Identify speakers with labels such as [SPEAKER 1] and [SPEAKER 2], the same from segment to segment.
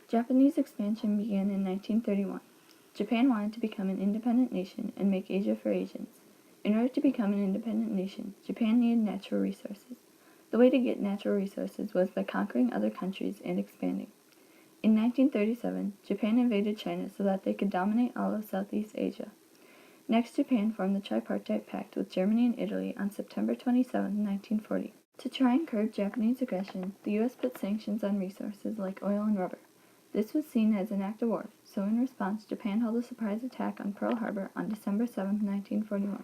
[SPEAKER 1] Japanese expansion began in 1931. Japan wanted to become an independent nation and make Asia for Asians. In order to become an independent nation, Japan needed natural resources. The way to get natural resources was by conquering other countries and expanding. In 1937, Japan invaded China so that they could dominate all of Southeast Asia. Next, Japan formed the Tripartite Pact with Germany and Italy on September 27, 1940. To try and curb Japanese aggression, the U.S. put sanctions on resources like oil and rubber. This was seen as an act of war, so in response, Japan held a surprise attack on Pearl Harbor on December 7, 1941.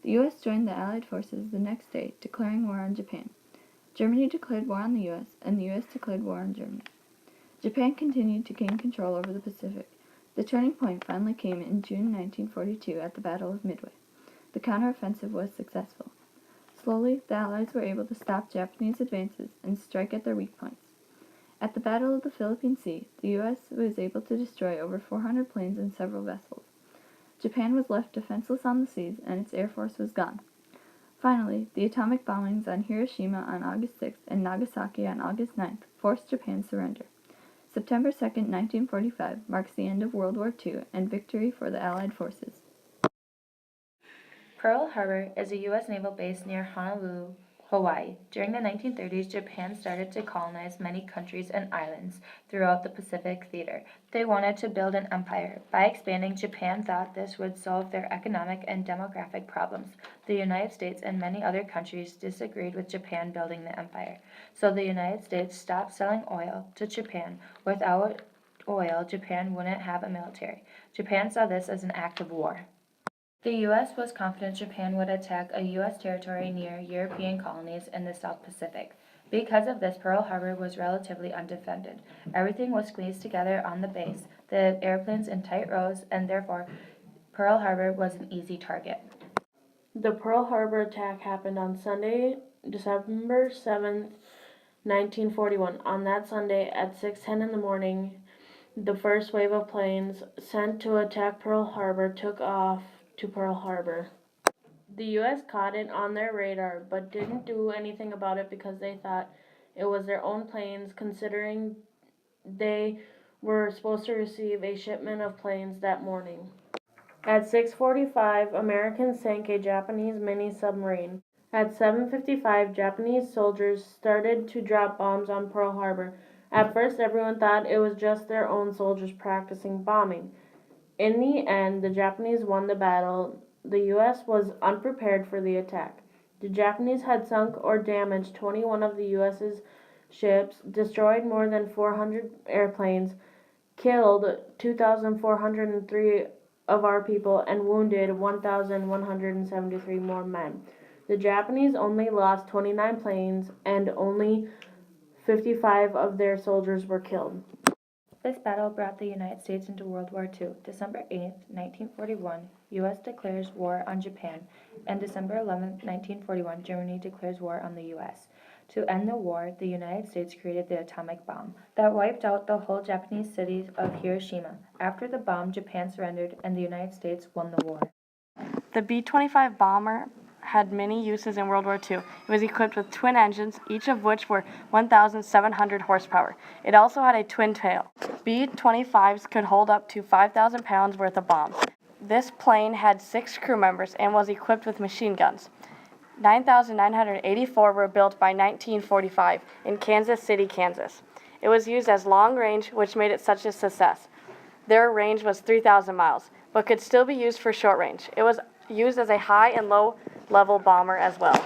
[SPEAKER 1] The U.S. joined the Allied forces the next day, declaring war on Japan. Germany declared war on the U.S., and the U.S. declared war on Germany. Japan continued to gain control over the Pacific. The turning point finally came in June 1942 at the Battle of Midway. The counteroffensive was successful. Slowly, the Allies were able to stop Japanese advances and strike at their weak points. At the Battle of the Philippine Sea, the U.S. was able to destroy over 400 planes and several vessels. Japan was left defenseless on the seas, and its air force was gone. Finally, the atomic bombings on Hiroshima on August 6th and Nagasaki on August 9th forced Japan's surrender. September 2, 1945 marks the end of World War II and victory for the Allied forces.
[SPEAKER 2] Pearl Harbor is a U.S. naval base near Honolulu, Hawaii. During the 1930s, Japan started to colonize many countries and islands throughout the Pacific theater. They wanted to build an empire. By expanding, Japan thought this would solve their economic and demographic problems. The United States and many other countries disagreed with Japan building the empire. So the United States stopped selling oil to Japan. Without oil, Japan wouldn't have a military. Japan saw this as an act of war. The U.S. was confident Japan would attack a U.S. territory near European colonies in the South Pacific. Because of this, Pearl Harbor was relatively undefended. Everything was squeezed together on the base, the airplanes in tight rows, and therefore Pearl Harbor was an easy target.
[SPEAKER 3] The Pearl Harbor attack happened on Sunday, December 7th, 1941. On that Sunday at 6:10 in the morning, the first wave of planes sent to attack Pearl Harbor took off to Pearl Harbor. The U.S. caught it on their radar, but didn't do anything about it because they thought it was their own planes, considering they were supposed to receive a shipment of planes that morning. At 6:45, Americans sank a Japanese mini-submarine. At 7:55, Japanese soldiers started to drop bombs on Pearl Harbor. At first, everyone thought it was just their own soldiers practicing bombing. In the end, the Japanese won the battle. The U.S. was unprepared for the attack. The Japanese had sunk or damaged 21 of the U.S.'s ships, destroyed more than 400 airplanes, killed 2,403 of our people, and wounded 1,173 more men. The Japanese only lost 29 planes, and only 55 of their soldiers were killed.
[SPEAKER 2] This battle brought the United States into World War II. December 8, 1941, U.S. declares war on Japan, and December 11, 1941, Germany declares war on the U.S. To end the war, the United States created the atomic bomb that wiped out the whole Japanese city of Hiroshima. After the bomb, Japan surrendered, and the United States won the war.
[SPEAKER 4] The B-25 bomber had many uses in World War II. It was equipped with twin engines, each of which were 1,700 horsepower. It also had a twin tail. B-25s could hold up to 5,000 pounds worth of bombs. This plane had 6 crew members and was equipped with machine guns. 9,984 were built by 1945 in Kansas City, Kansas. It was used as long range, which made it such a success. Their range was 3,000 miles, but could still be used for short range. It was used as a high and low level bomber as well.